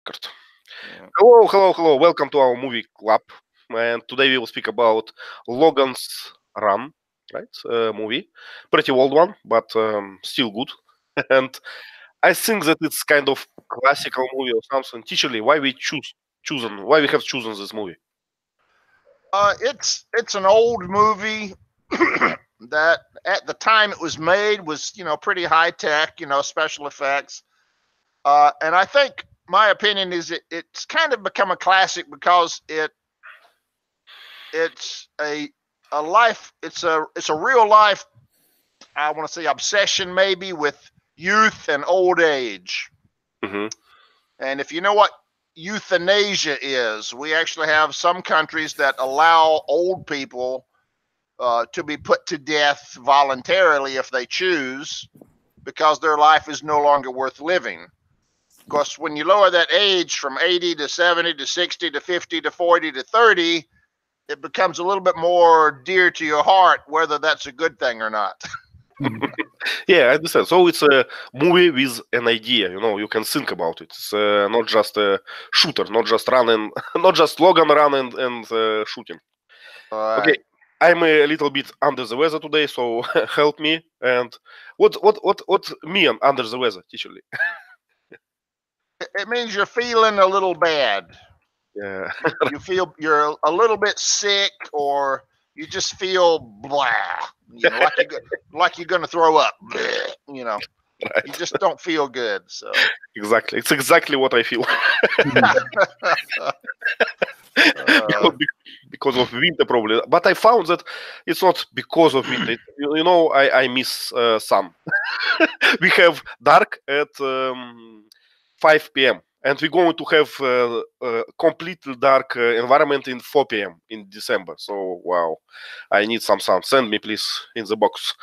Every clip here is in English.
Yeah. Hello, hello, hello. Welcome to our movie club. And today we will speak about Logan's Run, right? Movie. Pretty old one, but still good. And I think that it's kind of classical movie or something. Teacherly, why we have chosen this movie? It's an old movie that at the time it was made was pretty high tech, special effects. And I think my opinion is it's kind of become a classic because it's a life it's a real life, I want to say, obsession maybe with youth and old age. Hmm. And if you know what euthanasia is, we actually have some countries that allow old people to be put to death voluntarily if they choose, because their life is no longer worth living. Of course, when you lower that age from 80 to 70 to 60 to 50 to 40 to 30, it becomes a little bit more dear to your heart, whether that's a good thing or not. Yeah, I understand. So it's a movie with an idea. You can think about it. It's not just a shooter, not just running, not just Logan running and shooting. All Okay, right. I'm a little bit under the weather today, so help me. And what me under the weather, teacherly? It means you're feeling a little bad. Yeah. You feel you're a little bit sick, or you just feel blah, like you're going to throw up. Bleh, you Right. just don't feel good. So Exactly. It's exactly what I feel. uh, Because of winter probably, but I found that it's not because of winter. I miss sun. We have dark at 5 p.m. and we're going to have completely dark environment in 4 p.m. in December. So wow, I need some sun. Send me please in the box.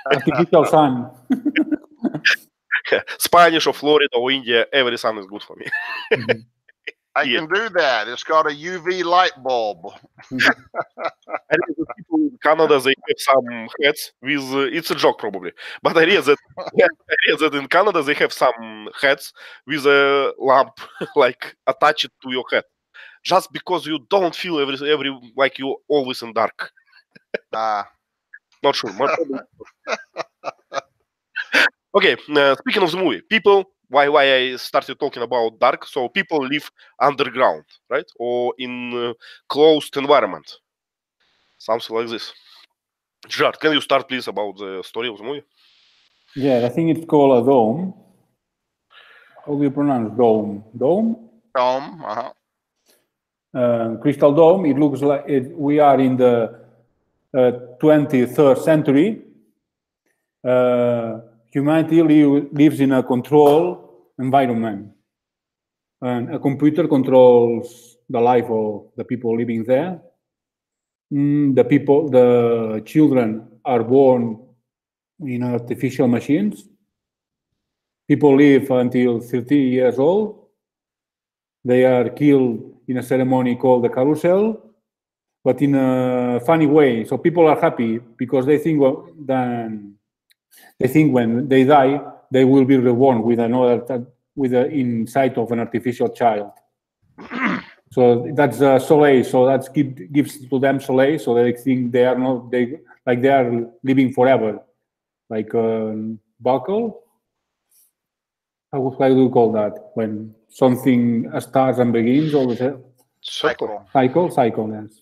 Artificial sun. Spanish or Florida or India, every sun is good for me. Mhm. I Yeah. can do that. It's called a UV light bulb. I read that people in Canada they have some hats with it's a joke probably, but I read that yeah, I read that in Canada they have some hats with a lamp like attached to your head, just because you don't feel every like you always in dark. Uh, Not sure. Okay, speaking of the movie, people. Why I started talking about dark? So people live underground, right, or in closed environment, something like this. Gerard, can you start please about the story of the movie? Yeah, I think it's called a dome. How do you pronounce dome? Dome? dome. Crystal dome. It looks like we are in the 23rd century. Humanity lives in a control environment, and a computer controls the life of the people living there. The children are born in artificial machines. People live until 30 years old. They are killed in a ceremony called the carousel, but in a funny way. So people are happy because they think when they die, they will be reborn with with the inside of an artificial child. So that's solace. So that gives to them solace. So they think they are not they are living forever, like buckle. How do you call that when something starts and begins? Always Circle. cycle. Yes.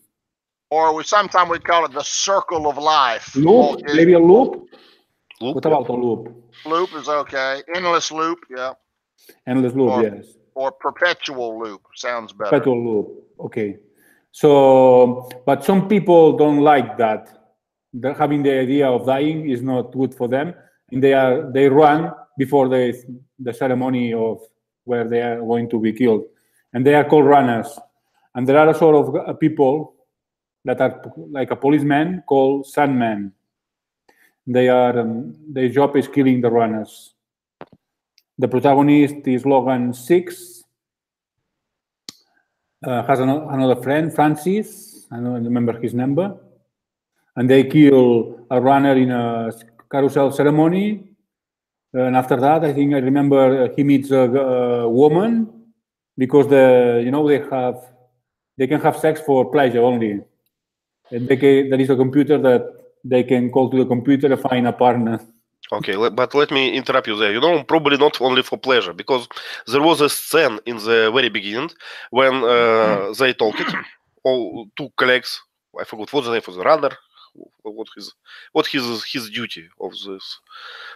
Or sometimes we call it the circle of life. Loop, maybe a loop. Loop, What yeah. about a loop? Loop is okay. Endless loop, yeah. Endless loop, Or yes. or perpetual loop sounds better. Perpetual loop. Okay. So, but some people don't like that. Having the idea of dying is not good for them, and they run before the ceremony of where they are going to be killed, and they are called runners. And there are a sort of people that are like a policeman called sandmen. Their job is killing the runners. The protagonist is Logan 6. Has another friend, Francis. I don't remember his number. And they kill a runner in a carousel ceremony. And after that, I think I remember he meets a woman because they can have sex for pleasure only. And there is a computer that they can call to the computer and find a partner. Okay, but let me interrupt you there. Probably not only for pleasure, because there was a scene in the very beginning when they talked. All two colleagues. I forgot what's the name for the runner. What his duty of this?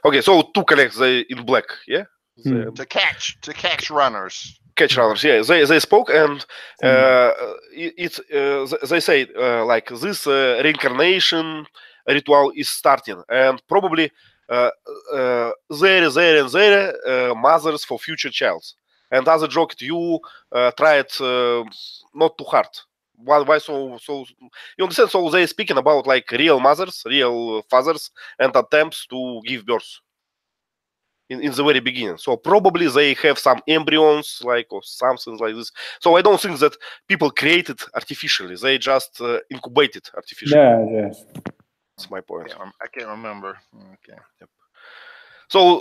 Okay, so two colleagues they in black, yeah. To catch runners. Catch runners, yeah. They spoke and they say like this reincarnation ritual is starting, and probably their mothers for future childs. And as a joke, you try it not too hard. Why so? You understand? So they speaking about like real mothers, real fathers, and attempts to give birth in the very beginning. So probably they have some embryons, like or something like this. So I don't think that people created artificially; they just incubated artificially. Yeah, yes. That's my point. I can't remember. Okay. Yep. So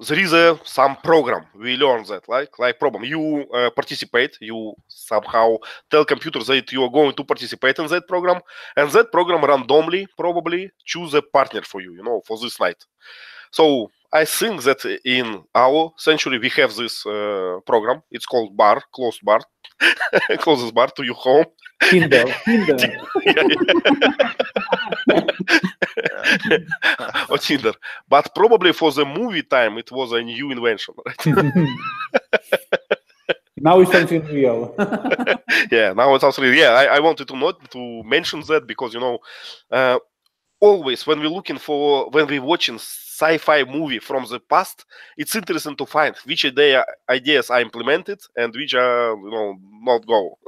there is some program. We learn that, like problem. You participate. You somehow tell computers that you are going to participate in that program, and that program randomly probably choose a partner for you. For this night. So I think that in our century we have this program. It's called bar, closed bar, closest bar to your home. Tinder. Or Tinder. But probably for the movie time, it was a new invention, right? Now it's something real. Yeah, now it's also real. Yeah, I wanted to mention that because always when we're watching sci-fi movie from the past, it's interesting to find which ideas are implemented and which are not go.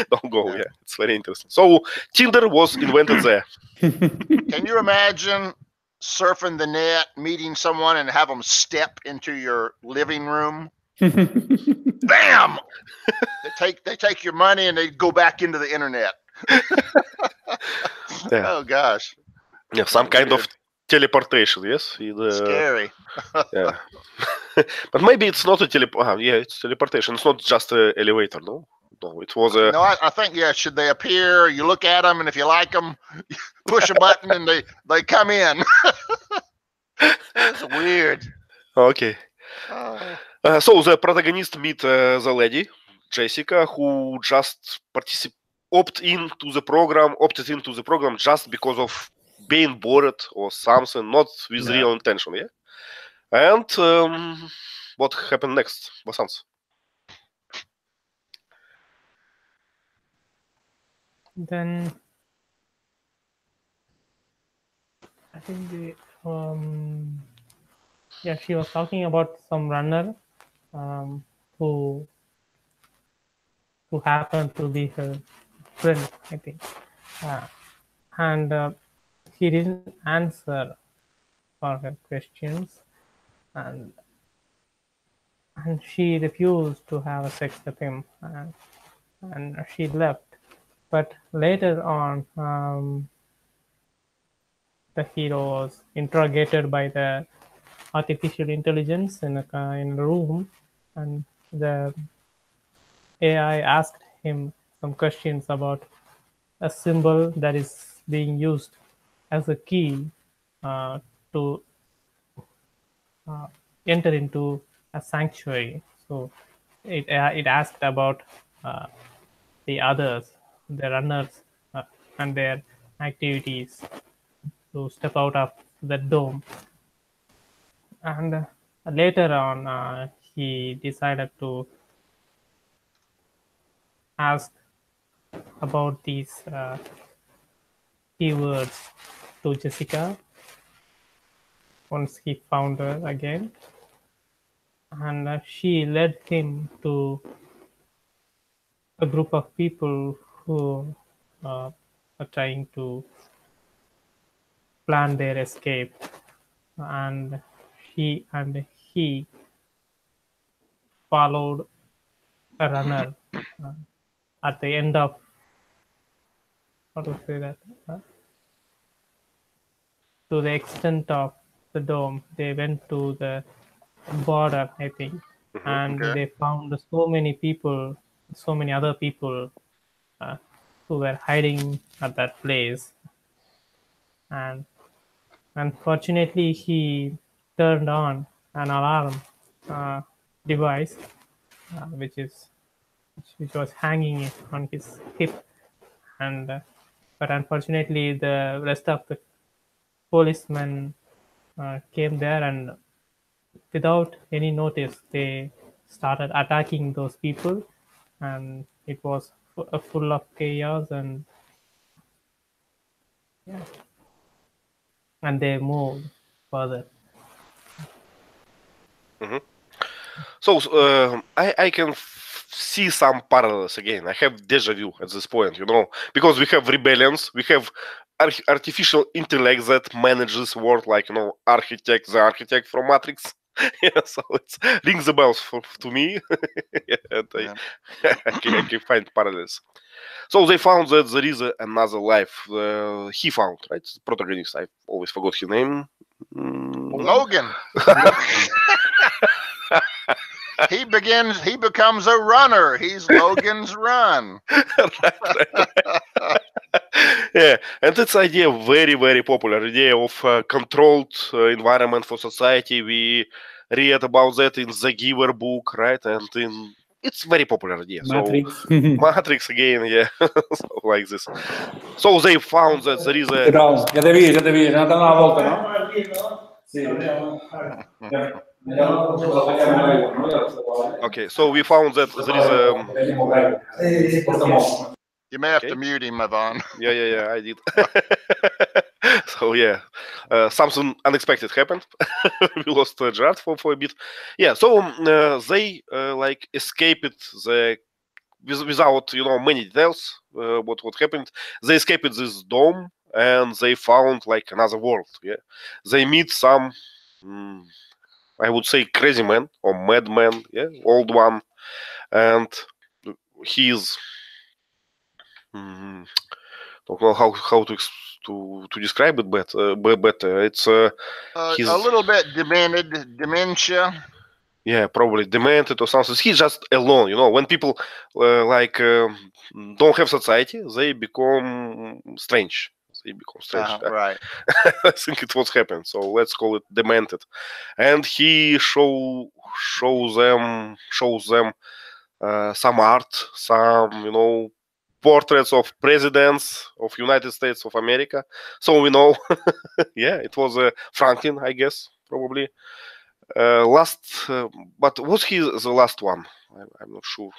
Don't go. Yeah, it's very interesting. So Tinder was invented there. Can you imagine surfing the net, meeting someone, and have them step into your living room? Bam! They take your money and they go back into the internet. Yeah. Oh gosh. Yeah, some kind of teleportation. Yes. Scary. Yeah. But maybe it's not a it's teleportation. It's not just an elevator. No, it was a. No, I think should they appear? You look at them, and if you like them, you push a button, and they come in. That's weird. Okay. So the protagonist meet the lady Jessica, who just opted into the program just because of being bored or something, not with real intention. Yeah. And what happened next, Vasants? Then I think she was talking about some runner who happened to be her friend, I think, and he didn't answer for her questions, and she refused to have sex with him, and she left. But later on, the hero was interrogated by the artificial intelligence in a room, and the AI asked him some questions about a symbol that is being used as a key to enter into a sanctuary. So it asked about the others, the runners, and their activities to step out of the dome. And later on, he decided to ask about these keywords to Jessica once he found her again. And she led him to a group of people who are trying to plan their escape, and he followed a runner at the end of, how to say that, to the extent of the dome. They went to the border, I think, and Okay. they found so many people, so many other people who were hiding at that place. And unfortunately, he turned on an alarm device, which was hanging on his hip, and but unfortunately, the rest of the policemen came there, and without any notice, they started attacking those people, and it was full of chaos, and they moved further. So I can see some parallels again. I have deja vu at this point, because we have rebellions, we have artificial intellect that manages world, like the architect from Matrix. Yeah, so it rings the bells to me. And I can find parallels. So they found that there is another life. He found, right? The protagonist. I always forgot his name. Logan. He becomes a runner. He's Logan's Run. Right. Yeah, and it's idea very, very popular. Idea of controlled environment for society. We read about that in the Giver book, right? And it's very popular idea. Matrix. So Matrix again, yeah, so like this. So they found that there is a. Ya te vi, no te dado una volta, ¿no? Sí. Okay, so we found that there is a. You may have to mute him, Ivan. Yeah, I did. So yeah, something unexpected happened. We lost Gerard for a bit. Yeah, so they like escaped without many details. What happened? They escaped this dome and they found like another world. Yeah, they meet some. I would say crazy man or madman. Yeah, old one, and he's. Don't know how to describe it better. It's he's a little bit dementia. Yeah, probably demented or something. He's just alone. When people don't have society, they become strange. Right. I think it was happened. So let's call it demented. And he shows them some art, some portraits of presidents of United States of America. So we know, yeah, it was Franklin, I guess, probably. But was he the last one? I'm not sure.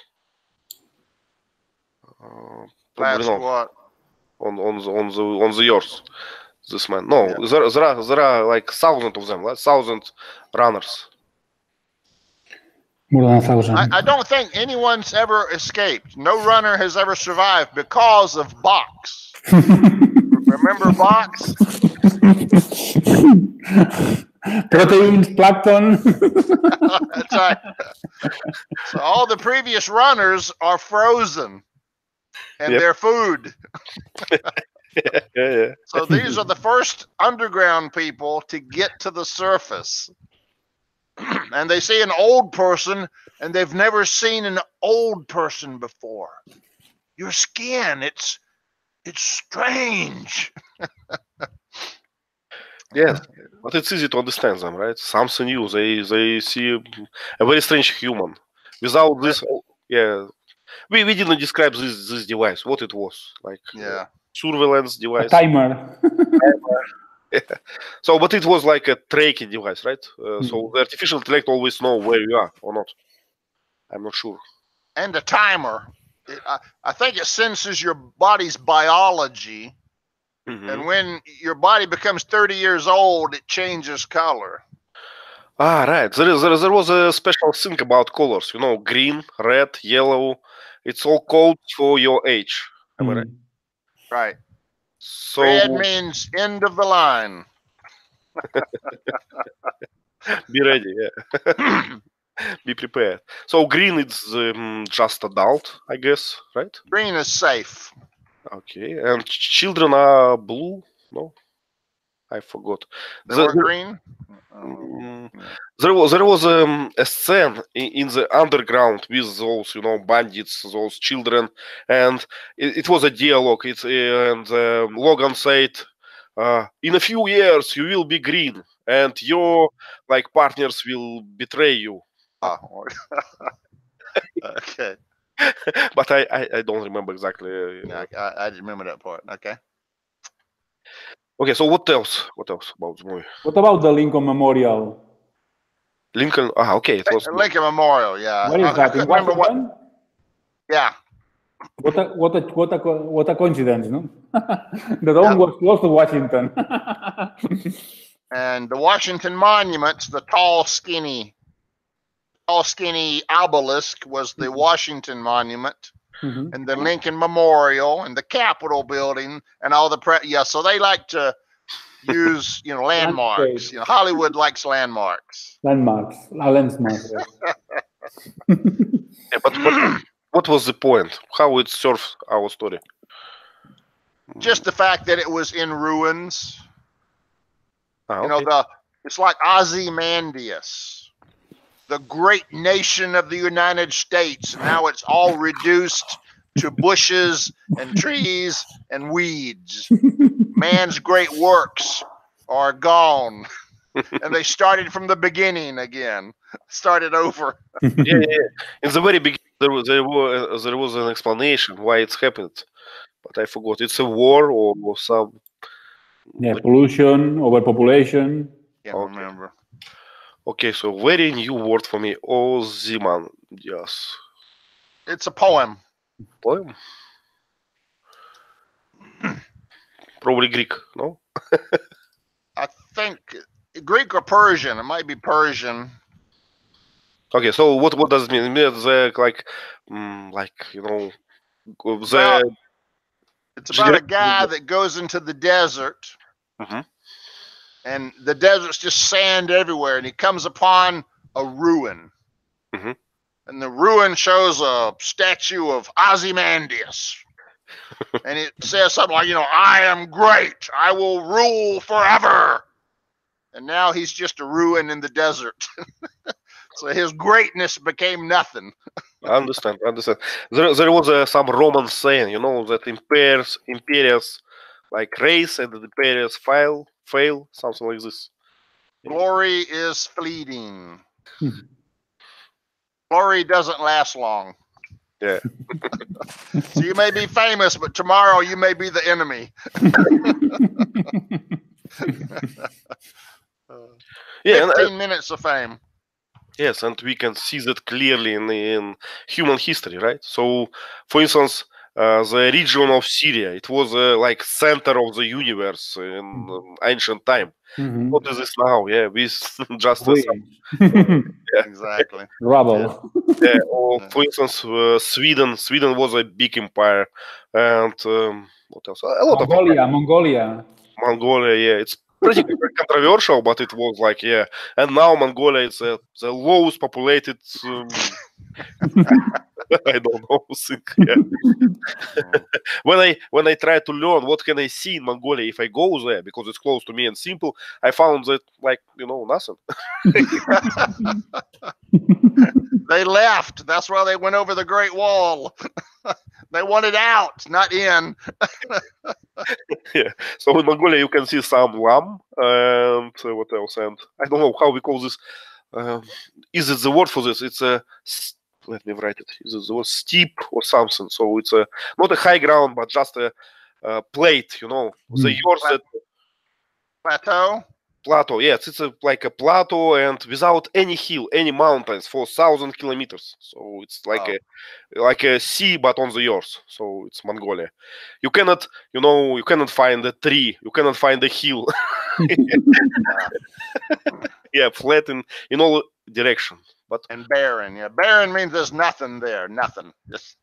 Last not. what? On the yours, this man. No, Yeah. there are like thousands of them, like 1,000 runners. More than 1,000. I don't think anyone's ever escaped. No runner has ever survived because of Box. Remember Box? Proteins, plankton. That's right. So all the previous runners are frozen, and Yep. their food. Yeah. So these are the first underground people to get to the surface. And they see an old person, and they've never seen an old person before. Your skin, it's strange. Yeah, but it's easy to understand them, right? Something new. They see a very strange human. Without this, yeah, we didn't describe this device. What it was like? Yeah. Surveillance A device. timer. So, but it was like a tracking device, right? So the artificial intellect always know where you are or not. I'm not sure. And a timer. I think it senses your body's biology. Mhm. And when your body becomes 30 years old, it changes color. Right. There was a special thing about colors. Green, red, yellow. It's all code for your age. Am I right? Right. So Red means end of the line. be ready. Yeah. Be prepared. So green, it's just adult, I guess, right? Green is safe. Okay. And children are blue. No. I forgot. They were green. There was a scene in the underground with those bandits, those children, and it was a dialogue. And Logan said, "In a few years you will be green, and your partners will betray you." Oh. Okay. But I don't remember exactly. Yeah, I didn't remember that part. Okay. Okay, so what else? What else about the movie? What about the Lincoln Memorial? Lincoln. Okay, it was Lincoln Memorial. Yeah. Where is I that? In couldn't remember Washington? Yeah. What a coincidence, no? The dome was close to Washington. And the Washington monuments, the tall, skinny obelisk was the Washington Monument, and the Lincoln Memorial, and the Capitol building, and all the so they like to use landmarks. Hollywood likes landmarks. Landmarks. Yes. Yeah, but what was the point? How it serves our story? Just the fact that it was in ruins. Okay. It's like Ozymandias, the great nation of the United States. And now it's all reduced to bushes and trees and weeds. Man's great works are gone. And they started from the beginning again. Started over. Yeah. In the very beginning, there was an explanation why it's happened, but I forgot. It's a war or some. Yeah, pollution, overpopulation. Can't remember. Okay, so very new word for me. Ozymandias. It's a poem. Poem? Probably Greek, no? I think Greek or Persian. It might be Persian. Okay, so what does it mean? It means the it's about a guy that goes into the desert, and the desert's just sand everywhere, and he comes upon a ruin, and the ruin shows a statue of Ozymandias, and it says something like, "I am great, I will rule forever," and now he's just a ruin in the desert. So his greatness became nothing. I understand. There was some Roman saying, that imperials race and the imperials fail, something like this. Glory is fleeting. Glory doesn't last long. Yeah. So you may be famous, but tomorrow you may be the enemy. Yeah. 15 minutes of fame. Yes, and we can see that clearly in human history, right? So, for instance, the region of Syria, it was center of the universe in ancient time. What is this now? Yeah, we just Exactly. Rubble. Yeah. Or for instance, Sweden was a big empire, and what else? A lot Mongolia. Mongolia, yeah, it's pretty controversial, but it was and now Mongolia is the lowest populated. I don't know. When I try to learn what can I see in Mongolia if I go there because it's close to me and simple, I found that nothing. They left. That's why they went over the Great Wall. They wanted out, not in. Yeah. So in Mongolia you can see some lamb and what else? And I don't know how we call this. Is it the word for this? It's a. Let me write it. Is it the word steep or something? So it's not a high ground, but just a plate. The yours that plateau. Yes, it's like a plateau and without any hill, any mountains for 1,000 kilometers. So it's like a sea, but on the yours. So it's Mongolia. You cannot, you cannot find a tree. You cannot find a hill. Yeah, flat in all directions. And barren. Yeah, barren means there's nothing there. Nothing. Just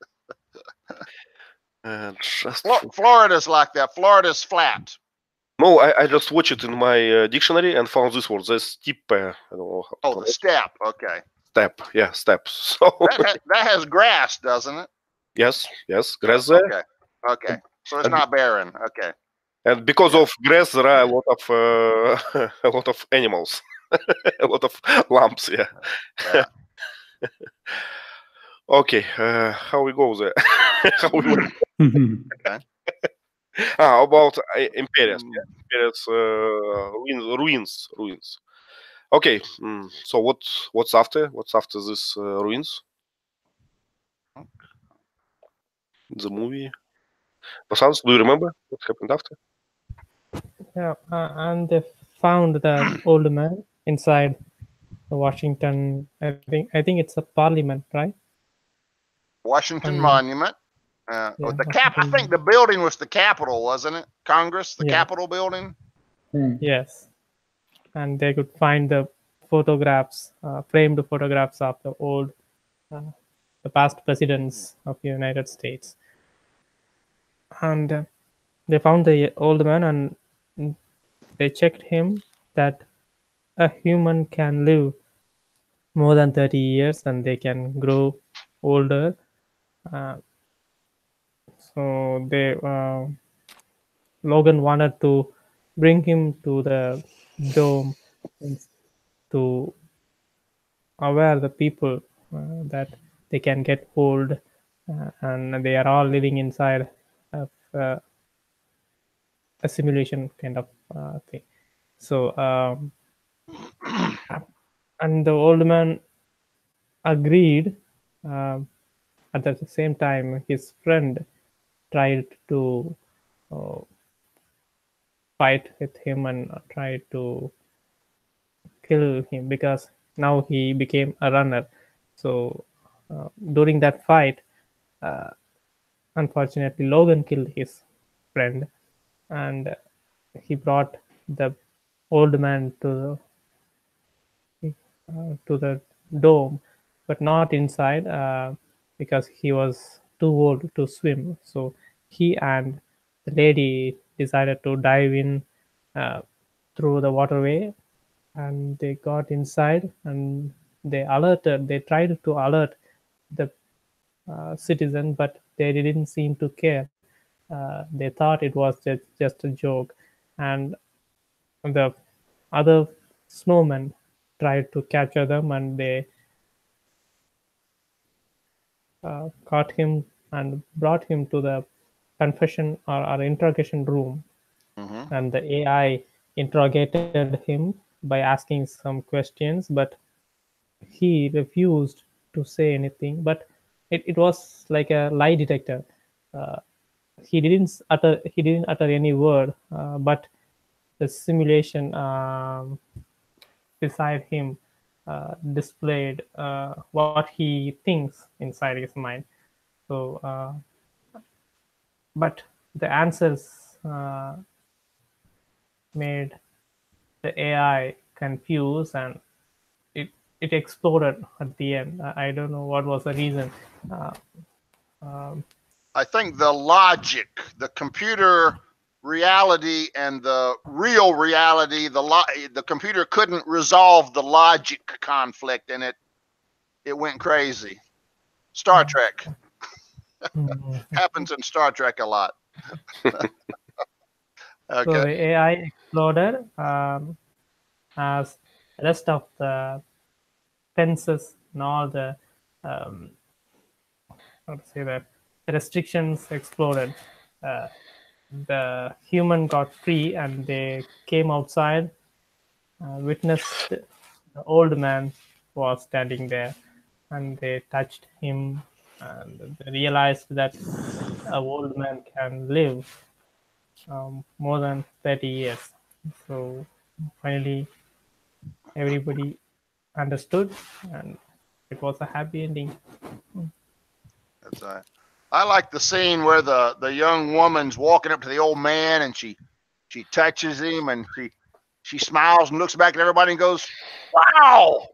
Florida's like that. Florida's flat. No, I just watched it in my dictionary and found this word. The steppe. I don't know how. The steppe. Okay. Steppe. Yeah, steppes. So that has grass, doesn't it? Yes, grass there. Okay. So it's not barren. Okay. And because of grass, there are a lot of a lot of animals, a lot of lamps. Yeah. Yeah. Okay. How we go there? How we went? About Imperius. Yeah? Imperius ruins. Okay. So what's after? What's after this ruins? The movie. Basans, do you remember what happened after? Yeah, and they found the old man inside the Washington. I think it's a parliament, right? Washington And Monument. yeah, The cap. I Washington. think the building was the Capitol, wasn't it? Congress, the Yeah. Capitol building. Yes, and they could find the photographs, framed photographs of the past presidents of the United States, and they found the old man, and they checked him that a human can live more than 30 years and they can grow older. Uh, so Logan wanted to bring him to the dome to aware the people that they can get old and they are all living inside of a simulation kind of thing. So and the old man agreed. At the same time, his friend tried to uh, fight with him and tried to kill him because now he became a runner. So during that fight, uh, unfortunately, Logan killed his friend, and he brought the old man to the dome, but not inside because he was too old to swim. So he and the lady decided to dive in through the waterway, and they got inside and they tried to alert the citizen, but they didn't seem to care. They thought it was just a joke, and the other snowmen tried to capture them, and they caught him and brought him to the confession or interrogation room. And the AI interrogated him by asking some questions, but he refused to say anything. But it was like a lie detector. Uh, he didn't utter any word, but the simulation beside him displayed what he thinks inside his mind. So, but the answers made the AI confused, and it exploded at the end. I don't know what was the reason. I think the logic, the computer reality, and the real reality, the computer couldn't resolve the logic conflict, and it went crazy. Star Trek happens in Star Trek a lot. So the AI exploded as the rest of the fences and all the how to say that the restrictions exploded. The human got free and they came outside, witnessed the old man was standing there, and they touched him and they realized that a old man can live more than 30 years. So finally, everybody understood, and it was a happy ending. That's right. I like the scene where the young woman's walking up to the old man and she touches him and she smiles and looks back at everybody and goes, "Wow,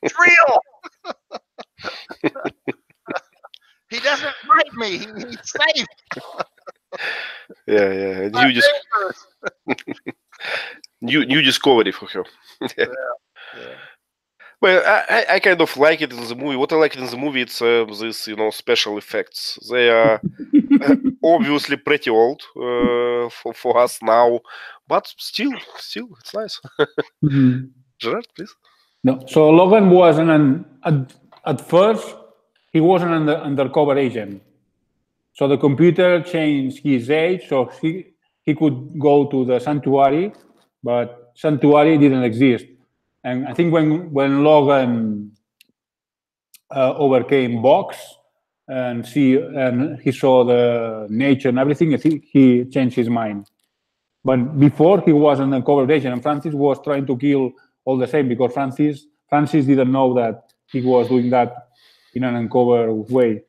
it's real." He doesn't bite me. He's safe. Yeah. Not New discovery for her. dangerous. Yeah. Well, I kind of like it in the movie. What I like in the movie, it's this, special effects. They are obviously pretty old for us now, but still, it's nice. Gerard, please. No, so Logan wasn't at first. He wasn't an undercover agent. So the computer changed his age, so he could go to the sanctuary, but sanctuary didn't exist. And I think when Logan overcame Box and he saw the nature and everything, I think he changed his mind. But before he was an undercover agent, and Francis was trying to kill all the same because Francis didn't know that he was doing that in an uncover way.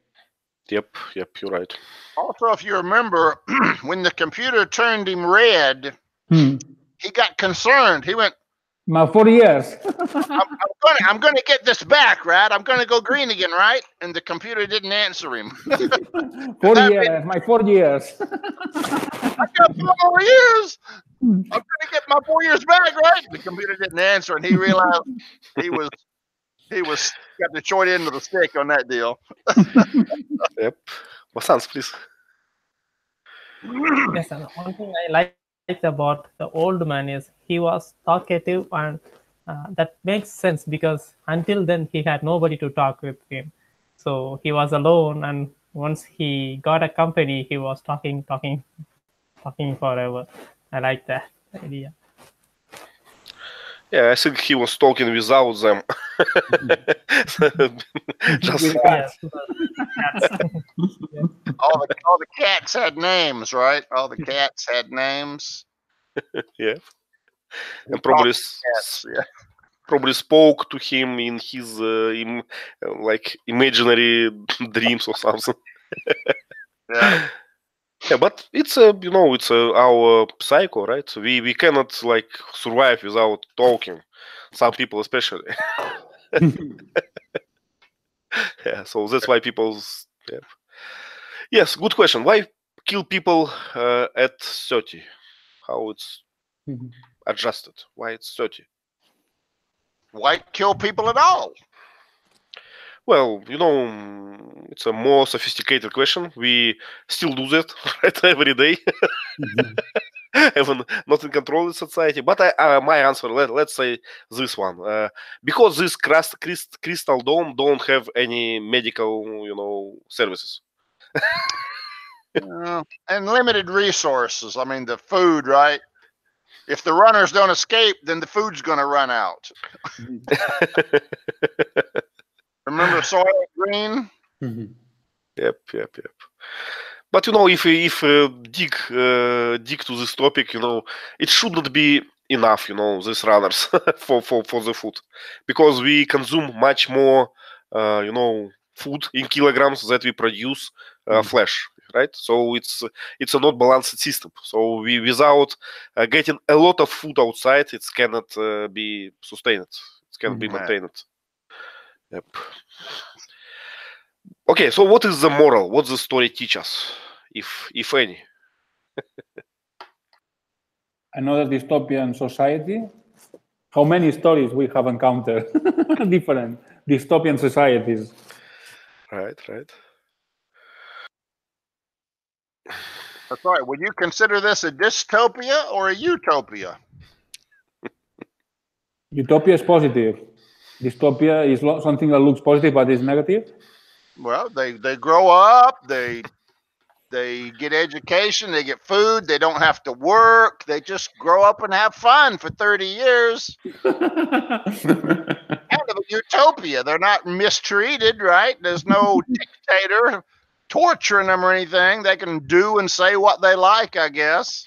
Yep, you're right. Also, if you remember, when the computer turned him red, he got concerned. He went, "My 4 years. I'm gonna get this back, right? I'm gonna go green again, right?" And the computer didn't answer him. 4 years, my 4 years. I got 4 more years. I'm gonna get my 4 years back, right? The computer didn't answer, and he realized he was got the short end of the stick on that deal. Yep. Wasans, please. Yes, and one thing I liked about the old man is he was talkative, and that makes sense because until then he had nobody to talk with him. So he was alone, and once he got a company, he was talking forever. I like that idea. Yeah, I think he was talking without them. Just Yes. All the cats had names, right? All the cats had names. yeah, and probably Cats, yeah. probably spoke to him in his like imaginary dreams or something. Yeah. Yeah, but it's it's our psycho, right? We cannot like survive without talking. Some people especially. Yeah, so that's why people. Yeah. Yes, good question. Why kill people at 30? How it's adjusted? Why it's 30? Why kill people at all? Well, it's a more sophisticated question. We still do that right every day. Even not in controlled society. But my answer, let's say this one. Because this crystal dome don't have any medical, services. And limited resources. I mean, the food, right? If the runners don't escape, then the food's going to run out. Remember Soylent Green? Yep. But if dig to this topic, it should not be enough, these runners for the food, because we consume much more, food in kilograms that we produce flesh, right? So it's a not balanced system. So we without getting a lot of food outside, it cannot be sustained. It cannot be maintained. Yep. Okay, so what is the moral? What the story teach us, if any? Another dystopian society. How many stories we have encountered? Different dystopian societies. Right. That's right. Would you consider this a dystopia or a utopia? Utopia is positive. Dystopia is something that looks positive but is negative. Well, they grow up, they get education, they get food, they don't have to work, they just grow up and have fun for 30 years. Kind of a utopia. They're not mistreated, right? There's no dictator torturing them or anything. They can do and say what they like, I guess.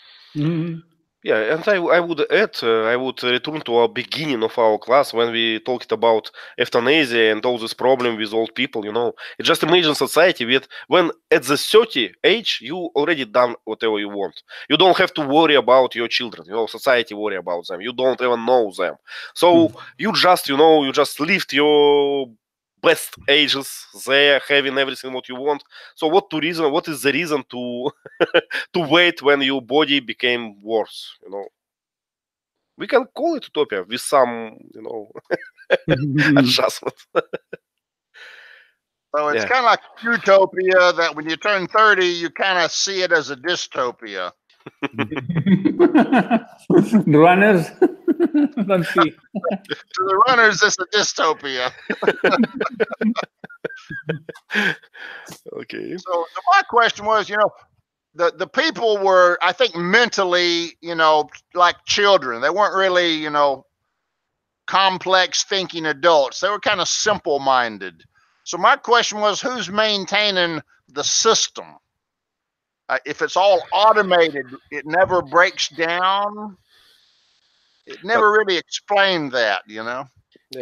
Yeah, and I would add, I would return to our beginning of our class when we talked about euthanasia and all this problem with old people. Just imagine society when at the 30 age you already done whatever you want. You don't have to worry about your children. Society worry about them. You don't even know them. So you just lived your best ages there, having everything what you want. So what is the reason to to wait when your body became worse? We can call it utopia with some adjustment. So it's Yeah. kind of like utopia that when you turn 30, you kind of see it as a dystopia. Runners don't see. To the runners, it's a dystopia. Okay. So my question was, the people were, I think, mentally, like children. They weren't really, complex thinking adults. They were kind of simple minded. So my question was, who's maintaining the system? If it's all automated, it never breaks down. It never really explained that, Yeah,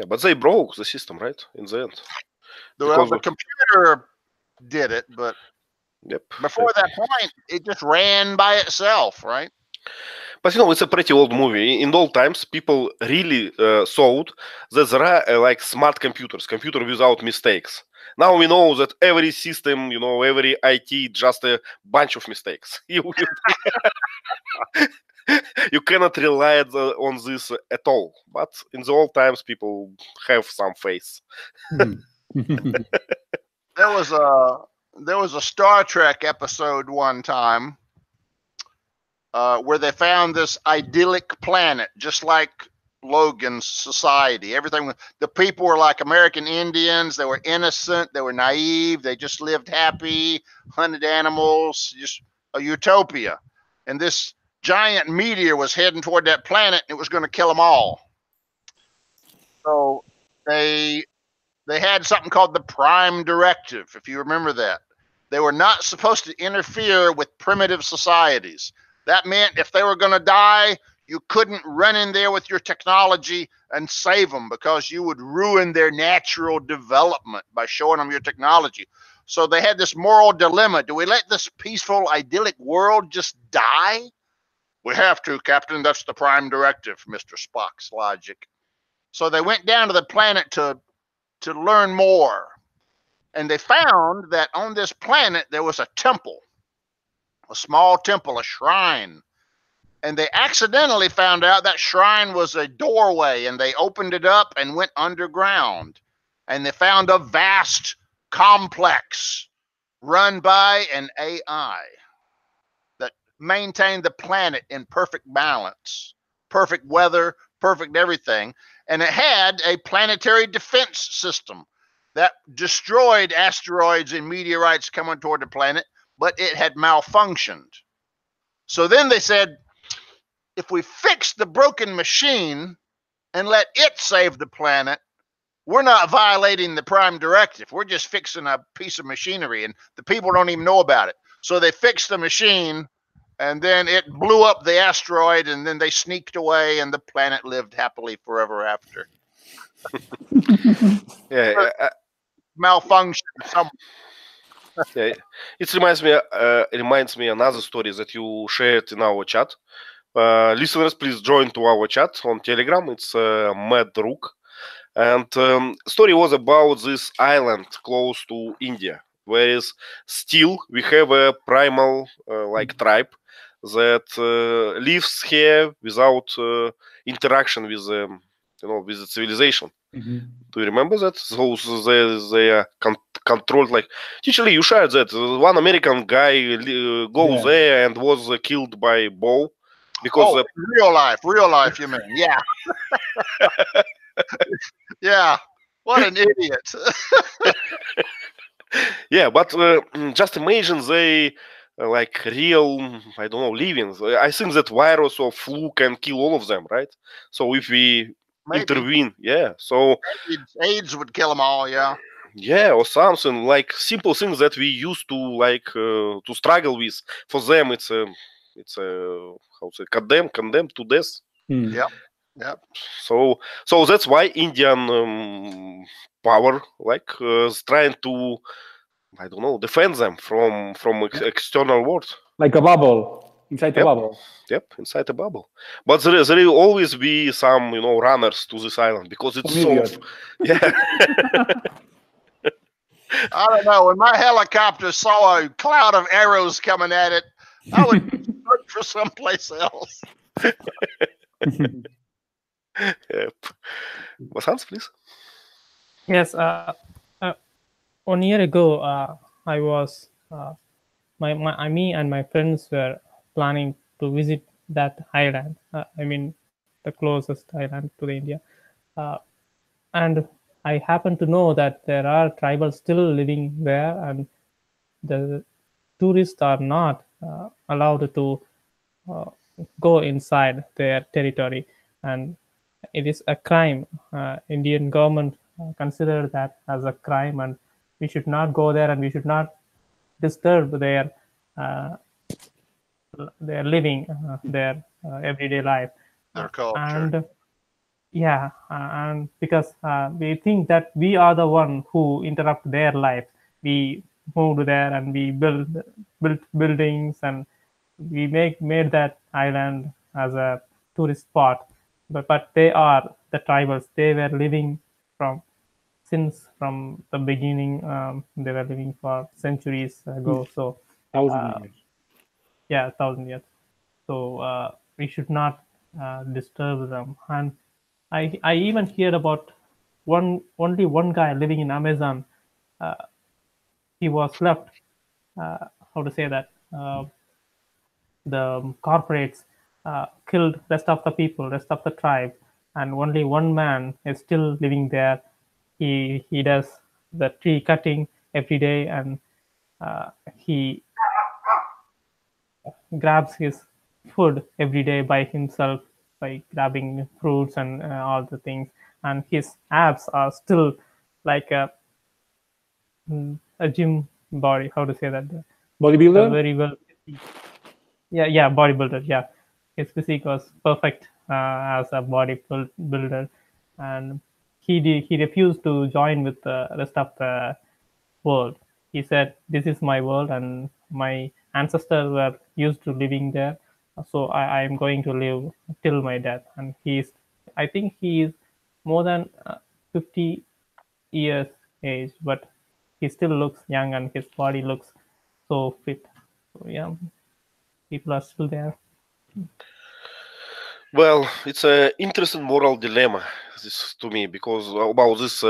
but they broke the system, right? In the end. Well, the computer did it, but Yep. before that point, it just ran by itself, right? But it's a pretty old movie. In old times, people really thought that there are like smart computers, computer without mistakes. Now we know that every system, every IT, just a bunch of mistakes. You cannot rely on this at all. But in the old times, people have some faith. There was a Star Trek episode one time where they found this idyllic planet, just like Logan's society. The people were like American Indians. They were innocent. They were naive. They just lived happy, hunted animals, just a utopia. And this giant meteor was heading toward that planet. And it was going to kill them all. So they had something called the Prime Directive, if you remember that. They were not supposed to interfere with primitive societies. That meant if they were going to die, you couldn't run in there with your technology and save them because you would ruin their natural development by showing them your technology. So they had this moral dilemma. Do we let this peaceful, idyllic world just die? We have to, Captain. That's the Prime Directive, Mr. Spock's logic. So they went down to the planet to learn more. And they found that on this planet, there was a temple, a small temple, a shrine. And they accidentally found out that shrine was a doorway, and they opened it up and went underground. And they found a vast complex run by an AI that maintained the planet in perfect balance, perfect weather, perfect everything. And it had a planetary defense system that destroyed asteroids and meteorites coming toward the planet, but it had malfunctioned. So then they said, if we fix the broken machine and let it save the planet, we're not violating the Prime Directive. We're just fixing a piece of machinery, and the people don't even know about it. So they fixed the machine, and then it blew up the asteroid, and then they sneaked away, and the planet lived happily forever after. Yeah, malfunction. Yeah, it reminds me another story that you shared in our chat. Listeners, please join to our chat on Telegram. It's Mad Rook. And story was about this island close to India, whereas still we have a primal tribe that lives here without interaction with with the civilization. Mm-hmm. Do you remember that? So they are controlled. Like, teacher Lee, you shared that one American guy goes there and was killed by bow because real life, you mean? Yeah. Yeah. What an idiot. Yeah, but just imagine they like real, I don't know, livings. I think that virus or flu can kill all of them, right? So if we intervene, so AIDS would kill them all, or something like simple things that we used to to struggle with. For them, it's a how to say, condemned to death. Yep. So that's why Indian power is trying to, I don't know, defend them from external world. Like a bubble. Inside a bubble. Yep, inside a bubble. But there will always be some, runners to this island because it's so... Yeah. I don't know. When my helicopter saw a cloud of arrows coming at it, I would look for someplace else. Yep. Vasant, please. Yes. 1 year ago, I was me and my friends were planning to visit that island. I mean, the closest island to the India, uh, and I happen to know that there are tribals still living there, and the tourists are not allowed to uh, go inside their territory, and it is a crime. Indian government consider that as a crime, and we should not go there, and we should not disturb uh, their living, their everyday life. Their culture. And yeah, and because we think that we are the one who interrupt their life. We moved there and we built buildings, and we made that island as a tourist spot. But they are the tribals. They were living from since from the beginning. They were living for centuries ago. So 1,000 years. yeah, 1,000 years. So we should not disturb them. And I even heard about only one guy living in Amazon. He was left. How to say that? The corporates killed rest of the people, rest of the tribe, and only one man is still living there. He does the tree cutting every day, and he grabs his food every day by himself by grabbing fruits and all the things. And his abs are still like a gym body. How to say that? Bodybuilder? Very well. Yeah, bodybuilder. Yeah, his physique was perfect as a bodybuilder, and he refused to join with the rest of the world. He said, "This is my world, and my ancestors were used to living there, so I am going to live till my death." And I think he is more than 50 years age, but he still looks young, and his body looks so fit. So yeah, people are still there. Well, it's an interesting moral dilemma this to me because about these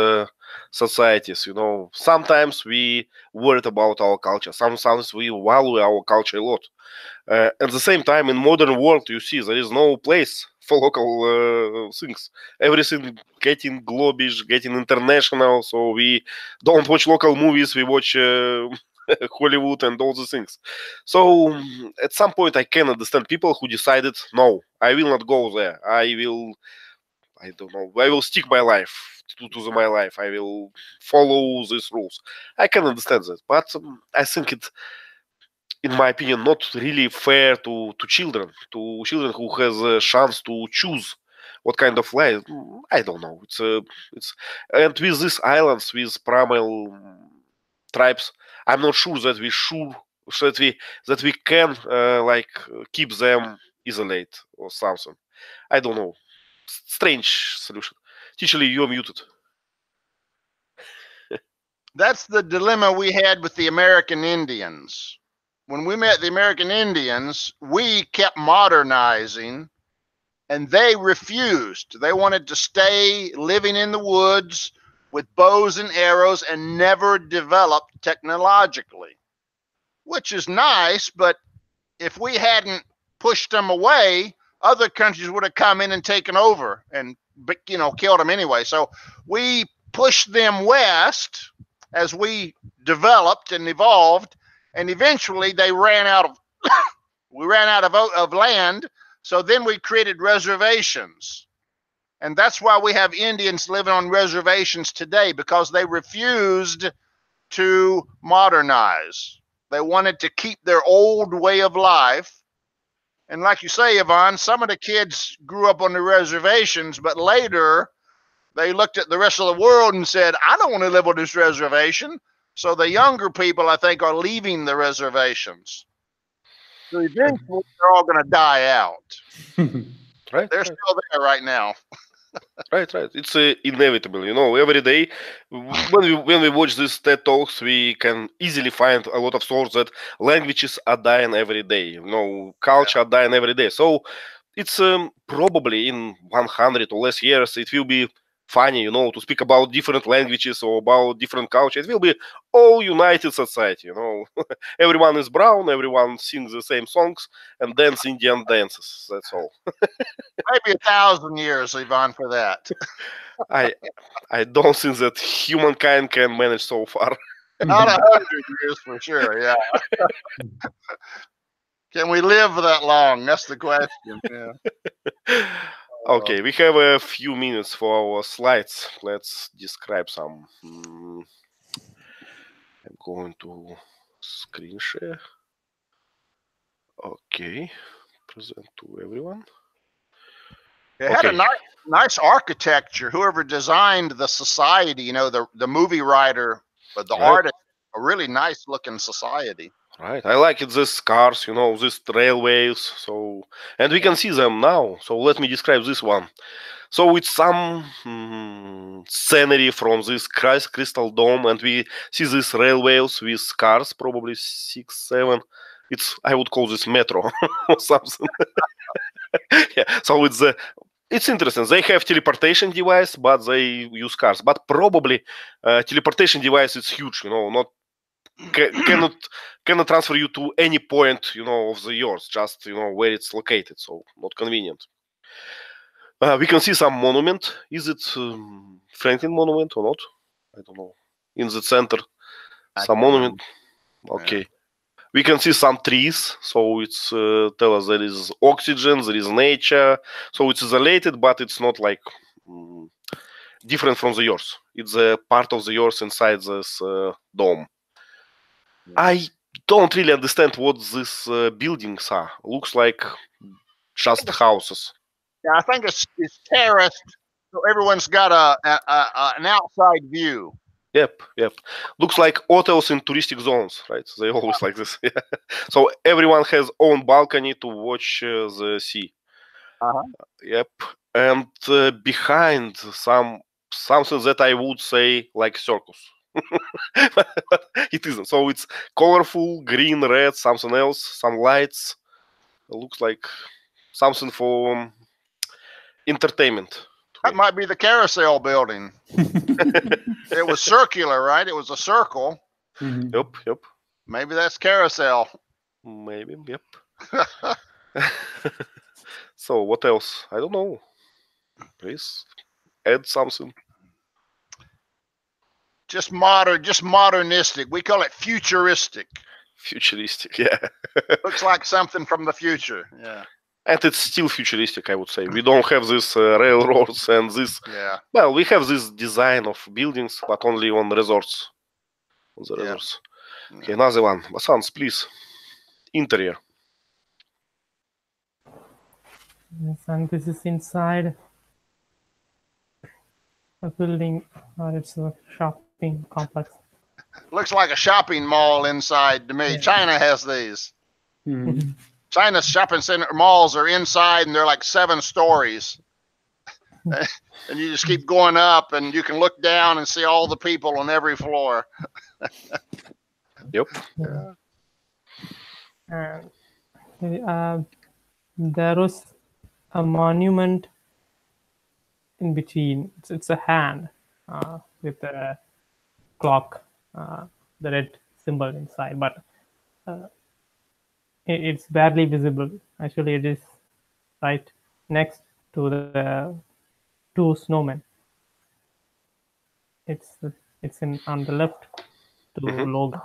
societies, sometimes we worried about our culture. Sometimes we value our culture a lot. At the same time, in modern world, you see there is no place for local things. Everything getting globish, getting international. So we don't watch local movies. We watch Hollywood and all these things. So at some point, I can understand people who decided, no, I will not go there. I don't know. I will stick my life to my life. I will follow these rules. I can understand that, but I think it, in my opinion, not really fair to children who has a chance to choose what kind of life. I don't know. It's and with these islands with primal tribes, I'm not sure that we can keep them isolate or something. I don't know. Strange solution. Teacher, you're muted. That's the dilemma we had with the American Indians. When we met the American Indians, we kept modernizing and they refused. They wanted to stay living in the woods with bows and arrows and never develop technologically, which is nice, but if we hadn't pushed them away, other countries would have come in and taken over and killed them anyway. So we pushed them west as we developed and evolved, and eventually they ran out of we ran out of land. So then we created reservations, and that's why we have Indians living on reservations today, because they refused to modernize. They wanted to keep their old way of life. And like you say, Yvonne, some of the kids grew up on the reservations, but later they looked at the rest of the world and said, I don't want to live on this reservation. So the younger people, I think, are leaving the reservations. So eventually they're all going to die out. Right. They're still there right now. Right. It's inevitable, Every day, when we watch these TED talks, we can easily find a lot of sources that languages are dying every day. Culture are dying every day. So it's probably in 100 or less years, it will be funny, to speak about different languages or about different cultures. It will be all united society, Everyone is brown, everyone sings the same songs and dance Indian dances. That's all. Maybe 1,000 years, Ivan, for that. I don't think that humankind can manage so far. Not 100 years for sure. Yeah. Can we live that long? That's the question. Yeah. Okay, we have a few minutes for our slides. Let's describe some. I'm going to screen share. Okay, present to everyone. It had a nice architecture. Whoever designed the society, the movie writer, but the artist, a really nice looking society. Right, I like it. These cars, these railways. So, and we can see them now. So let me describe this one. So it's some scenery from this crystal dome, and we see these railways with cars, probably 6, 7. I would call this metro or something. Yeah. So it's interesting. They have teleportation device, but they use cars. But probably teleportation device is huge. Not cannot transfer you to any point of the Earth, just where it's located. So not convenient. We can see some monument. Is it Franklin monument or not? I don't know. In the center, some monument. Okay. Yeah. We can see some trees. So it's tell us there is oxygen, there is nature. So it's isolated, but it's not like different from the Earth. It's a part of the Earth inside this dome. Yeah. I don't really understand what these buildings are. Looks like just houses. Yeah, I think it's terraced, so everyone's got an outside view. Yep. Looks like hotels in touristic zones, right? They always like this. Yeah. So everyone has own balcony to watch the sea. Yep. And behind something that I would say like circus. But it isn't. So it's colorful, green, red, something else, some lights. It looks like something for entertainment. That might be the carousel building. It was circular, right? It was a circle. Mm-hmm. Yep. Maybe that's carousel. Maybe, yep. So what else? I don't know. Please add something. Just modernistic. We call it futuristic. Futuristic, yeah. Looks like something from the future. Yeah. And it's still futuristic, I would say. We don't have this railroads and this. Yeah. Well, we have this design of buildings, but only on resorts. On the resorts. Yeah. Okay, another one. Basans, please. Interior. Yes, and this is inside a building, or it's a shopping complex. Looks like a shopping mall inside to me. Yeah. China has these. Mm-hmm. China's shopping center malls are inside and they're like 7 stories. And you just keep going up and you can look down and see all the people on every floor. Yep. Yeah. There was a monument in between. It's a hand with a clock, the red symbol inside, but it's barely visible. Actually, it is right next to the 2 snowmen. It's on the left to Logan.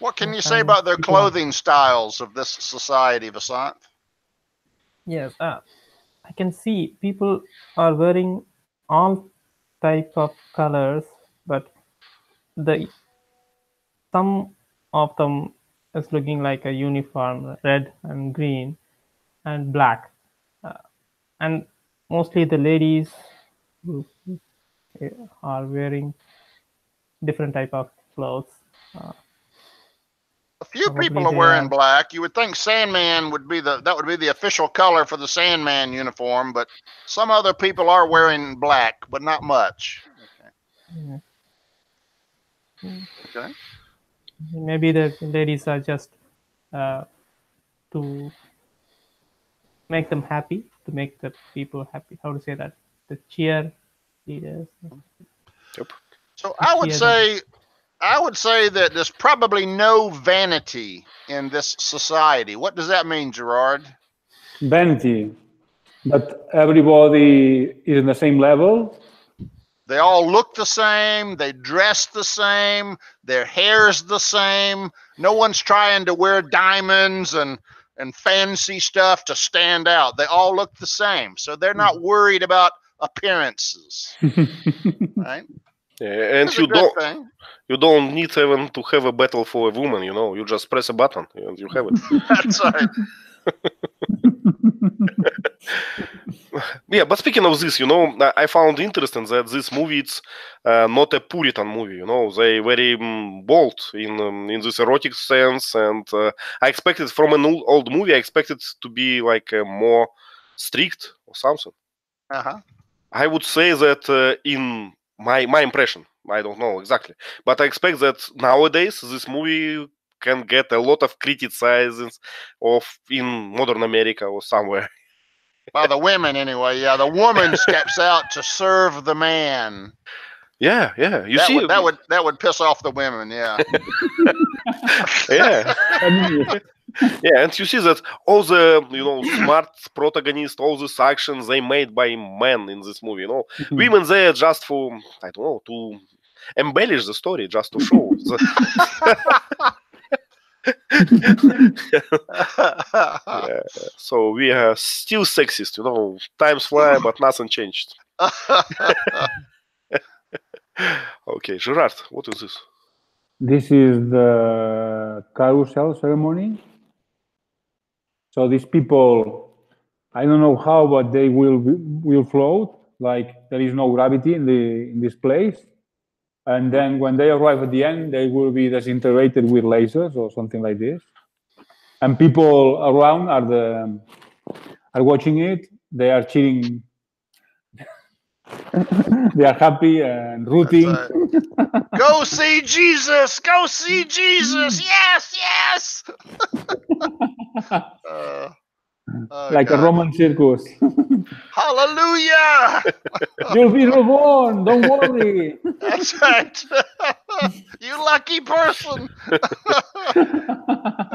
What can you say about their clothing styles of this society, Vasant? Yes, I can see people are wearing all type of colors, but some of them is looking like a uniform, red and green and black, and mostly the ladies are wearing different type of clothes. A few people are wearing black. You would think Sandman would be the official color for the Sandman uniform, but some other people are wearing black, but not much. Okay. Maybe the ladies are just to make them happy. to make the people happy. How to say that? The cheer leaders. Yep. So I would say that there's probably no vanity in this society. What does that mean, Gerard? Vanity, that everybody is in the same level. They all look the same. They dress the same. Their hair's the same. No one's trying to wear diamonds and fancy stuff to stand out. They all look the same. So they're not worried about appearances. Right? Yeah, and That's a good thing. you don't need even to have a battle for a woman, you know. You just press a button and you have it. That's right. Yeah, but speaking of this, you know, I found interesting that this movie it's not a Puritan movie. You know, they very bold in this erotic sense, and I expected from an old movie, I expected to be like more strict or something. I would say that in my impression, I don't know exactly, but I expect that nowadays this movie can get a lot of criticizings of in modern America or somewhere. By the women, anyway. Yeah, the woman steps out to serve the man. Yeah. You see, that would piss off the women. Yeah. Yeah. Yeah, and you see that all the smart protagonists, all these actions they made by men in this movie. You know, women there just for I don't know to embellish the story, just to show. Yeah. So we are still sexist, you know. Times fly, but nothing changed. Okay, Gerard, what is this? This is the carousel ceremony. So these people, I don't know how, but they will float. Like there is no gravity in this place. And then when they arrive at the end, they will be disintegrated with lasers or something like this. And people around are watching it. They are cheering. They are happy and rooting. Right. Go see Jesus! Go see Jesus! Yes! Like God. A Roman circus. Hallelujah! You'll be reborn. Don't worry. That's right. You lucky person.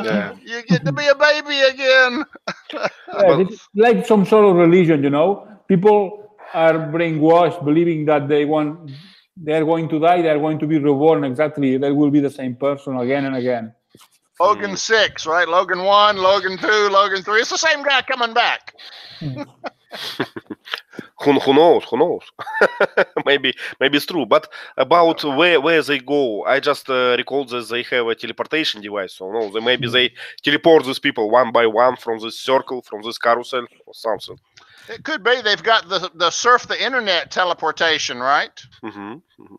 Yeah. You get to be a baby again. Yeah, it's like some sort of religion, you know. People are brainwashed, believing that they are going to die, they are going to be reborn exactly. They will be the same person again and again. Logan 6, right? Logan 1, Logan 2, Logan 3. It's the same guy coming back. Who knows? maybe it's true. But about where they go, I just recalled that they have a teleportation device. So no, they teleport these people one by one from this circle, from this carousel or something. It could be they've got the surf the internet teleportation, right?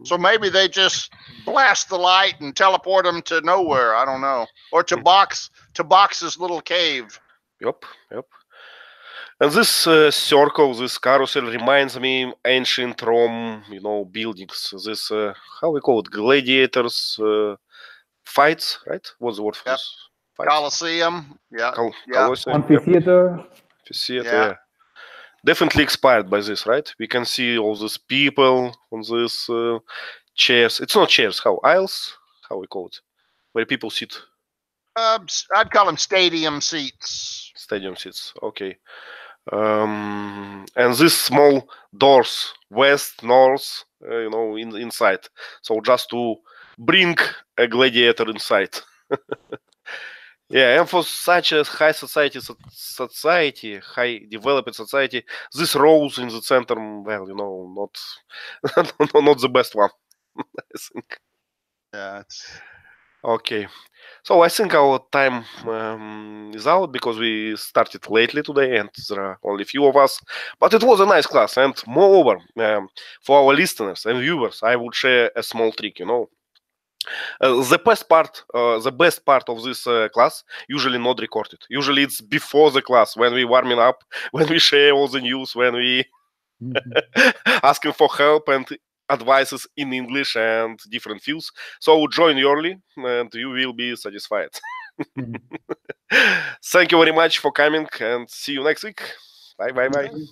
So maybe they just blast the light and teleport them to nowhere. I don't know, or to Box's little cave. Yep. And this circle, this carousel reminds me ancient Rome, buildings. This how we call it, gladiators fights, right? What's the word for this? Fights? Colosseum. Yeah. Colosseum. Amphitheater. Yeah. Definitely inspired by this, right? We can see all these people on this chairs. It's not chairs. How aisles? How we call it? Where people sit. I'd call them stadium seats. Stadium seats. Okay. And these small doors, west, north, inside. So just to bring a gladiator inside. Yeah, and for such a high society, high developed society, this rose in the center, well, not the best one, I think. Yeah. Okay. So I think our time is out because we started lately today and there are only few of us. But it was a nice class. And moreover, for our listeners and viewers, I would share a small trick, the best part of this class usually not recorded. Usually it's before the class when we warming up, when we share all the news, when we asking for help and advices in English and different fields. So join early and you will be satisfied. Thank you very much for coming and see you next week. Bye.